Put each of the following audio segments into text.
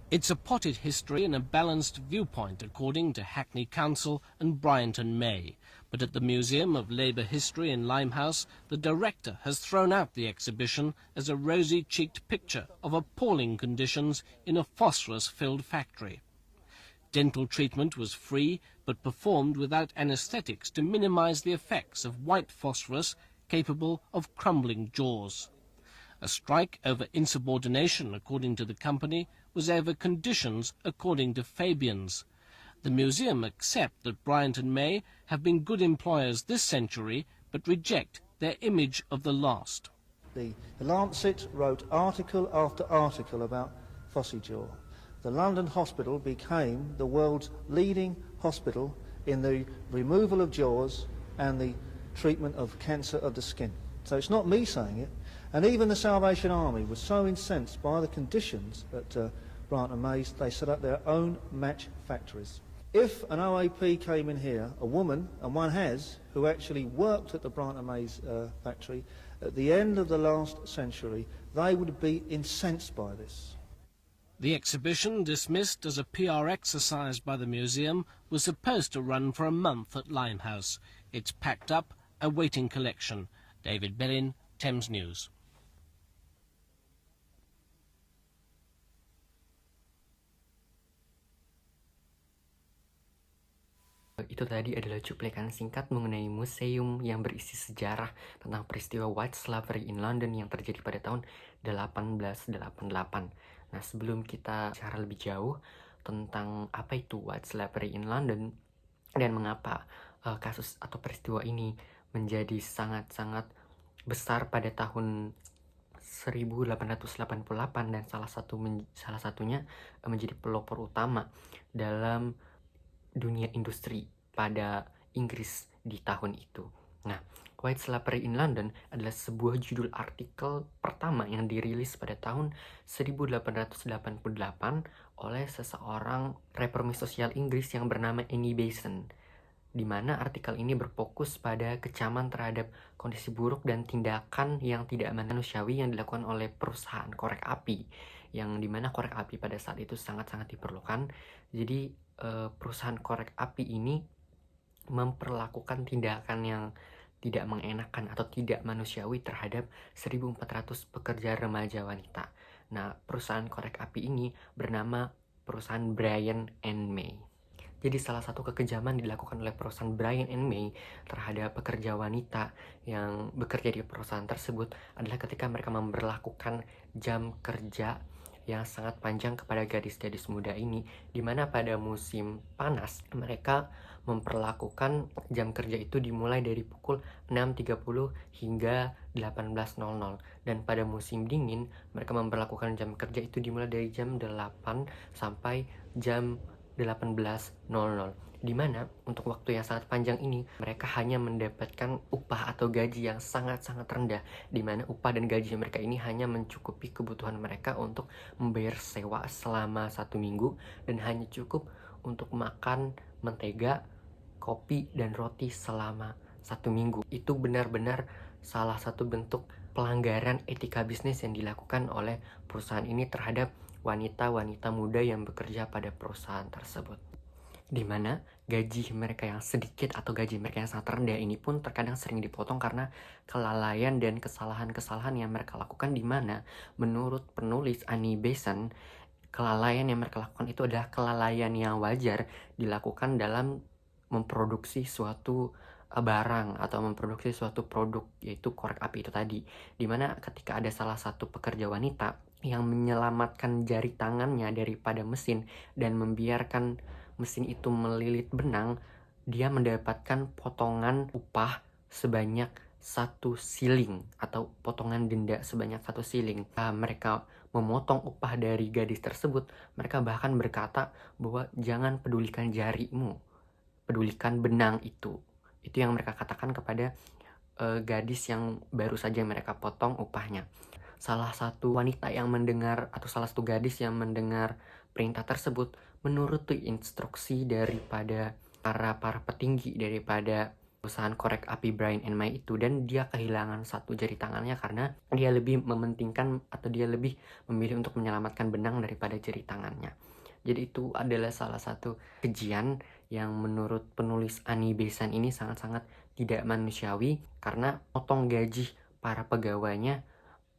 It's a potted history and a balanced viewpoint, according to Hackney Council and Bryant and May. But at the Museum of Labour History in Limehouse, the director has thrown out the exhibition as a rosy-cheeked picture of appalling conditions in a phosphorus-filled factory. Dental treatment was free, but performed without anaesthetics to minimise the effects of white phosphorus capable of crumbling jaws. A strike over insubordination, according to the company, was over conditions, according to Fabian's. The museum accept that Bryant and May have been good employers this century, but reject their image of the last. The Lancet wrote article after article about Phossyjaw. The London Hospital became the world's leading hospital in the removal of jaws and the treatment of cancer of the skin. So it's not me saying it. And even the Salvation Army was so incensed by the conditions at Bryant and May's, they set up their own match factories. If an OAP came in here, a woman, and one has, who actually worked at the Bryant and May's factory, at the end of the last century, they would be incensed by this. The exhibition, dismissed as a PR exercise by the museum, was supposed to run for a month at Limehouse. It's packed up, awaiting collection. David Bellin, Thames News. Itu tadi adalah cuplikan singkat mengenai museum yang berisi sejarah tentang peristiwa White Slavery in London yang terjadi pada tahun 1888. Nah, sebelum kita bicara lebih jauh tentang apa itu White Slavery in London dan mengapa kasus atau peristiwa ini menjadi sangat-sangat besar pada tahun 1888 dan salah satunya menjadi pelopor utama dalam dunia industri pada Inggris di tahun itu. Nah, White Slavery in London adalah sebuah judul artikel pertama yang dirilis pada tahun 1888 oleh seseorang reformis sosial Inggris yang bernama Annie Besant, di mana artikel ini berfokus pada kecaman terhadap kondisi buruk dan tindakan yang tidak manusiawi yang dilakukan oleh perusahaan korek api, yang dimana korek api pada saat itu sangat-sangat diperlukan. Jadi perusahaan korek api ini memperlakukan tindakan yang tidak mengenakan atau tidak manusiawi terhadap 1.400 pekerja remaja wanita. Nah, perusahaan korek api ini bernama perusahaan Bryant and May. Jadi salah satu kekejaman dilakukan oleh perusahaan Bryant and May terhadap pekerja wanita yang bekerja di perusahaan tersebut adalah ketika mereka memberlakukan jam kerja yang sangat panjang kepada gadis-gadis muda ini, di mana pada musim panas mereka memperlakukan jam kerja itu dimulai dari pukul 6.30 hingga 18.00, dan pada musim dingin mereka memperlakukan jam kerja itu dimulai dari jam 8 sampai jam 18.00, di mana untuk waktu yang sangat panjang ini mereka hanya mendapatkan upah atau gaji yang sangat-sangat rendah, di mana upah dan gaji mereka ini hanya mencukupi kebutuhan mereka untuk membayar sewa selama 1 minggu dan hanya cukup untuk makan mentega, kopi, dan roti selama 1 minggu. Itu benar-benar salah satu bentuk pelanggaran etika bisnis yang dilakukan oleh perusahaan ini terhadap wanita-wanita muda yang bekerja pada perusahaan tersebut, di mana gaji mereka yang sedikit atau gaji mereka yang sangat rendah ini pun terkadang sering dipotong karena kelalaian dan kesalahan-kesalahan yang mereka lakukan, di mana menurut penulis Annie Besant, kelalaian yang mereka lakukan itu adalah kelalaian yang wajar dilakukan dalam memproduksi suatu barang atau memproduksi suatu produk, yaitu korek api itu tadi, dimana ketika ada salah satu pekerja wanita yang menyelamatkan jari tangannya daripada mesin dan membiarkan mesin itu melilit benang, dia mendapatkan potongan upah sebanyak 1 shilling atau potongan denda sebanyak 1 shilling. Mereka memotong upah dari gadis tersebut. Mereka bahkan berkata bahwa jangan pedulikan jarimu, pedulikan benang itu. Itu yang mereka katakan kepada gadis yang baru saja mereka potong upahnya. Salah satu wanita yang mendengar, atau salah satu gadis yang mendengar perintah tersebut, menuruti instruksi daripada para petinggi daripada perusahaan korek api Brian and May itu, dan dia kehilangan satu jari tangannya karena dia lebih mementingkan atau dia lebih memilih untuk menyelamatkan benang daripada jari tangannya. Jadi itu adalah salah satu kejian yang menurut penulis Annie Besant ini sangat-sangat tidak manusiawi karena potong gaji para pegawainya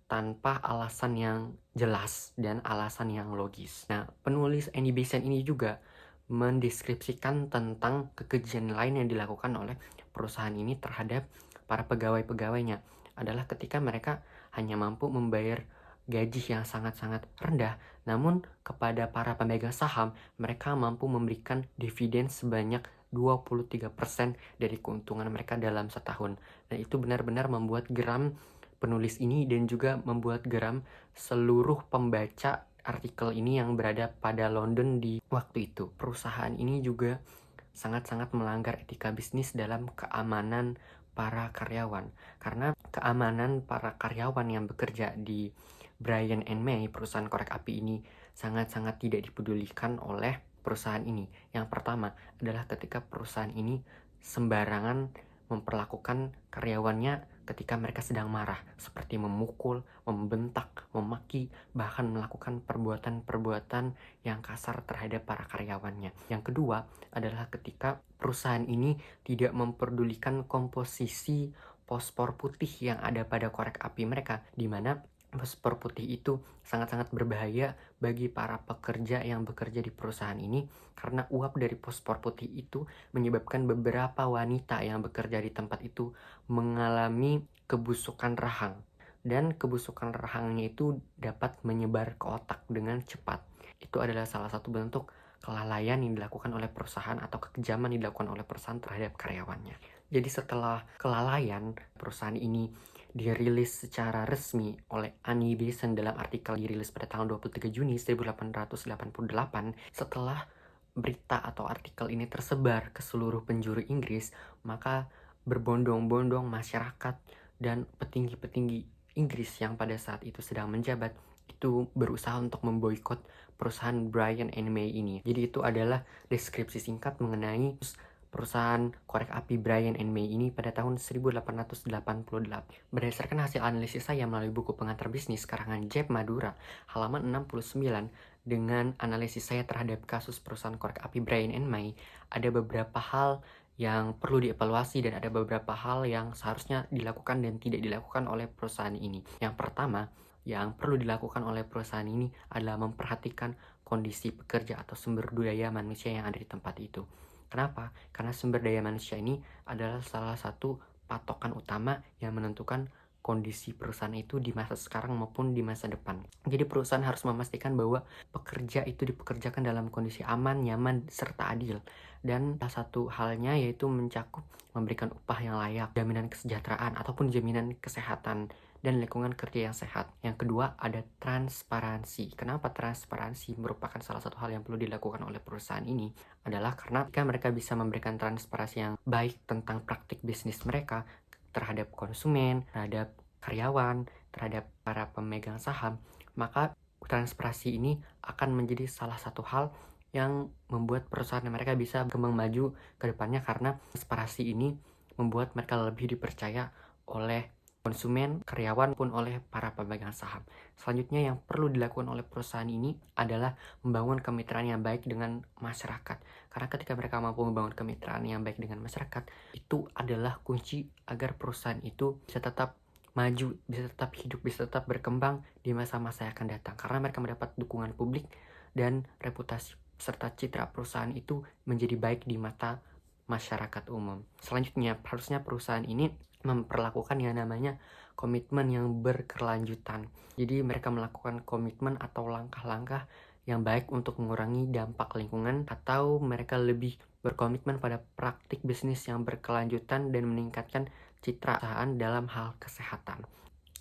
tanpa alasan yang jelas dan alasan yang logis. Nah, penulis Annie Besant ini juga mendeskripsikan tentang kekejian lain yang dilakukan oleh perusahaan ini terhadap para pegawai-pegawainya adalah ketika mereka hanya mampu membayar gaji yang sangat-sangat rendah, namun kepada para pemegang saham mereka mampu memberikan dividen sebanyak 23% dari keuntungan mereka dalam setahun. Dan itu benar-benar membuat geram penulis ini dan juga membuat geram seluruh pembaca artikel ini yang berada pada London di waktu itu. Perusahaan ini juga sangat-sangat melanggar etika bisnis dalam keamanan para karyawan. Karena keamanan para karyawan yang bekerja di Brian and May, perusahaan korek api ini, sangat-sangat tidak dipedulikan oleh perusahaan ini. Yang pertama adalah ketika perusahaan ini sembarangan memperlakukan karyawannya ketika mereka sedang marah, seperti memukul, membentak, memaki, bahkan melakukan perbuatan-perbuatan yang kasar terhadap para karyawannya. Yang kedua adalah ketika perusahaan ini tidak memperdulikan komposisi fosfor putih yang ada pada korek api mereka, di mana fosfor putih itu sangat-sangat berbahaya bagi para pekerja yang bekerja di perusahaan ini karena uap dari fosfor putih itu menyebabkan beberapa wanita yang bekerja di tempat itu mengalami kebusukan rahang, dan kebusukan rahangnya itu dapat menyebar ke otak dengan cepat. Itu adalah salah satu bentuk kelalaian yang dilakukan oleh perusahaan atau kekejaman yang dilakukan oleh perusahaan terhadap karyawannya. Jadi setelah kelalaian perusahaan ini dirilis secara resmi oleh Annie Besant dalam artikel dirilis pada tanggal 23 Juni 1888, setelah berita atau artikel ini tersebar ke seluruh penjuru Inggris, maka berbondong-bondong masyarakat dan petinggi-petinggi Inggris yang pada saat itu sedang menjabat itu berusaha untuk memboikot perusahaan Brian and May ini. Jadi itu adalah deskripsi singkat mengenai perusahaan korek api Brian and May ini pada tahun 1888. Berdasarkan hasil analisis saya melalui buku pengantar bisnis karangan Jeb Madura halaman 69, dengan analisis saya terhadap kasus perusahaan korek api Brian and May, ada beberapa hal yang perlu dievaluasi dan ada beberapa hal yang seharusnya dilakukan dan tidak dilakukan oleh perusahaan ini. Yang pertama, yang perlu dilakukan oleh perusahaan ini adalah memperhatikan kondisi pekerja atau sumber daya manusia yang ada di tempat itu. Kenapa? Karena sumber daya manusia ini adalah salah satu patokan utama yang menentukan kondisi perusahaan itu di masa sekarang maupun di masa depan. Jadi perusahaan harus memastikan bahwa pekerja itu dipekerjakan dalam kondisi aman, nyaman, serta adil. Dan salah satu halnya yaitu mencakup memberikan upah yang layak, jaminan kesejahteraan ataupun jaminan kesehatan dan lingkungan kerja yang sehat. Yang kedua ada transparansi. Kenapa transparansi merupakan salah satu hal yang perlu dilakukan oleh perusahaan ini? Adalah karena jika mereka bisa memberikan transparansi yang baik tentang praktik bisnis mereka terhadap konsumen, terhadap karyawan, terhadap para pemegang saham, maka transparansi ini akan menjadi salah satu hal yang membuat perusahaan mereka bisa berkembang maju ke depannya, karena transparansi ini membuat mereka lebih dipercaya oleh konsumen, karyawan, pun oleh para pemegang saham. Selanjutnya yang perlu dilakukan oleh perusahaan ini adalah membangun kemitraan yang baik dengan masyarakat. Karena ketika mereka mampu membangun kemitraan yang baik dengan masyarakat, itu adalah kunci agar perusahaan itu bisa tetap maju, bisa tetap hidup, bisa tetap berkembang di masa-masa yang akan datang. Karena mereka mendapat dukungan publik dan reputasi serta citra perusahaan itu menjadi baik di mata masyarakat umum. Selanjutnya, harusnya perusahaan ini memperlakukan yang namanya komitmen yang berkelanjutan. Jadi mereka melakukan komitmen atau langkah-langkah yang baik untuk mengurangi dampak lingkungan, atau mereka lebih berkomitmen pada praktik bisnis yang berkelanjutan dan meningkatkan citra perusahaan dalam hal kesehatan.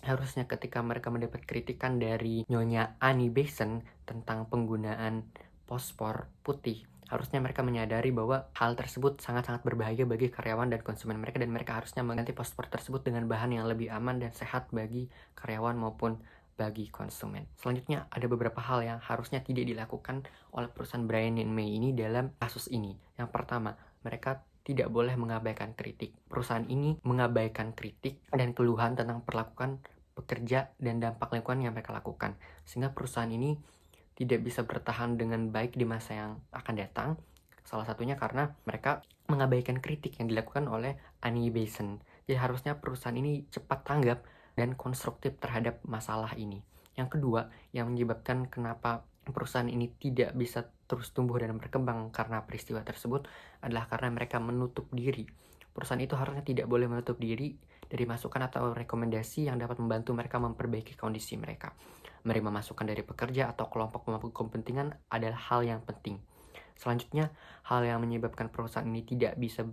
Harusnya ketika mereka mendapat kritikan dari Nyonya Annie Besant tentang penggunaan fosfor putih, harusnya mereka menyadari bahwa hal tersebut sangat-sangat berbahaya bagi karyawan dan konsumen mereka, dan mereka harusnya mengganti fosfor tersebut dengan bahan yang lebih aman dan sehat bagi karyawan maupun bagi konsumen. Selanjutnya ada beberapa hal yang harusnya tidak dilakukan oleh perusahaan Brian and May ini dalam kasus ini. Yang pertama, mereka tidak boleh mengabaikan kritik. Perusahaan ini mengabaikan kritik dan keluhan tentang perlakuan pekerja dan dampak lingkungan yang mereka lakukan. Sehingga perusahaan ini tidak bisa bertahan dengan baik di masa yang akan datang. Salah satunya karena mereka mengabaikan kritik yang dilakukan oleh Annie Besant. Jadi harusnya perusahaan ini cepat tanggap dan konstruktif terhadap masalah ini. Yang kedua, yang menyebabkan kenapa perusahaan ini tidak bisa terus tumbuh dan berkembang karena peristiwa tersebut adalah karena mereka menutup diri. Perusahaan itu harusnya tidak boleh menutup diri dari masukan atau rekomendasi yang dapat membantu mereka memperbaiki kondisi mereka. Menerima masukan dari pekerja atau kelompok pemangku kepentingan adalah hal yang penting. Selanjutnya, hal yang menyebabkan perusahaan ini tidak bisa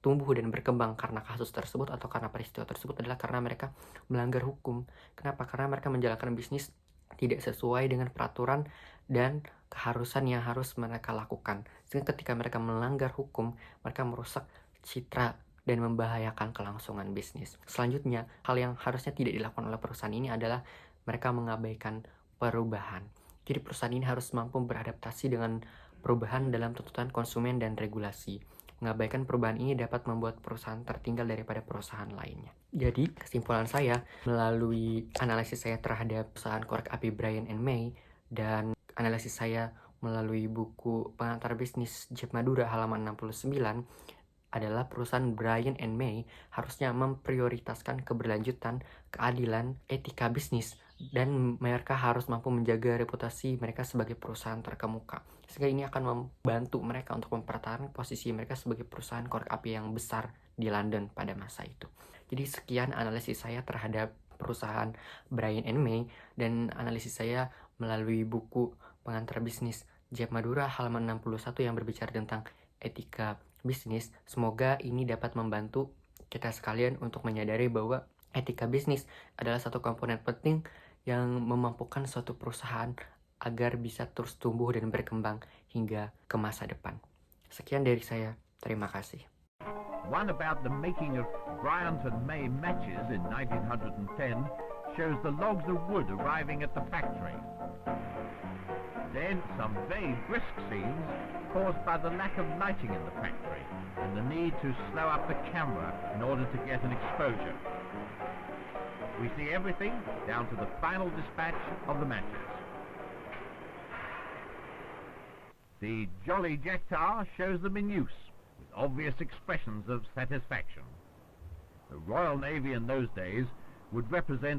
tumbuh dan berkembang karena kasus tersebut atau karena peristiwa tersebut adalah karena mereka melanggar hukum. Kenapa? Karena mereka menjalankan bisnis tidak sesuai dengan peraturan dan keharusan yang harus mereka lakukan. Sehingga ketika mereka melanggar hukum, mereka merusak citra dan membahayakan kelangsungan bisnis. Selanjutnya, hal yang harusnya tidak dilakukan oleh perusahaan ini adalah mereka mengabaikan perubahan. Jadi perusahaan ini harus mampu beradaptasi dengan perubahan dalam tuntutan konsumen dan regulasi. Mengabaikan perubahan ini dapat membuat perusahaan tertinggal daripada perusahaan lainnya. Jadi, kesimpulan saya melalui analisis saya terhadap perusahaan korek api Brian and May dan analisis saya melalui buku Pengantar Bisnis Jeff Madura halaman 69 adalah perusahaan Brian and May harusnya memprioritaskan keberlanjutan, keadilan, etika bisnis, dan mereka harus mampu menjaga reputasi mereka sebagai perusahaan terkemuka. Sehingga ini akan membantu mereka untuk mempertahankan posisi mereka sebagai perusahaan korek api yang besar di London pada masa itu. Jadi sekian analisis saya terhadap perusahaan Brian and May dan analisis saya melalui buku Pengantar Bisnis Jeff Madura halaman 61 yang berbicara tentang etika bisnis. Semoga ini dapat membantu kita sekalian untuk menyadari bahwa etika bisnis adalah satu komponen penting yang memampukan suatu perusahaan agar bisa terus tumbuh dan berkembang hingga ke masa depan. Sekian dari saya, terima kasih. One about the making of Bryant and May matches in 1910 shows the logs of wood arriving at the factory. Then some very brisk scenes caused by the lack of lighting in the factory and the need to slow up the camera in order to get an exposure. We see everything down to the final dispatch of the matches. The Jolly Jack Tar shows them in use with obvious expressions of satisfaction. The Royal Navy in those days would represent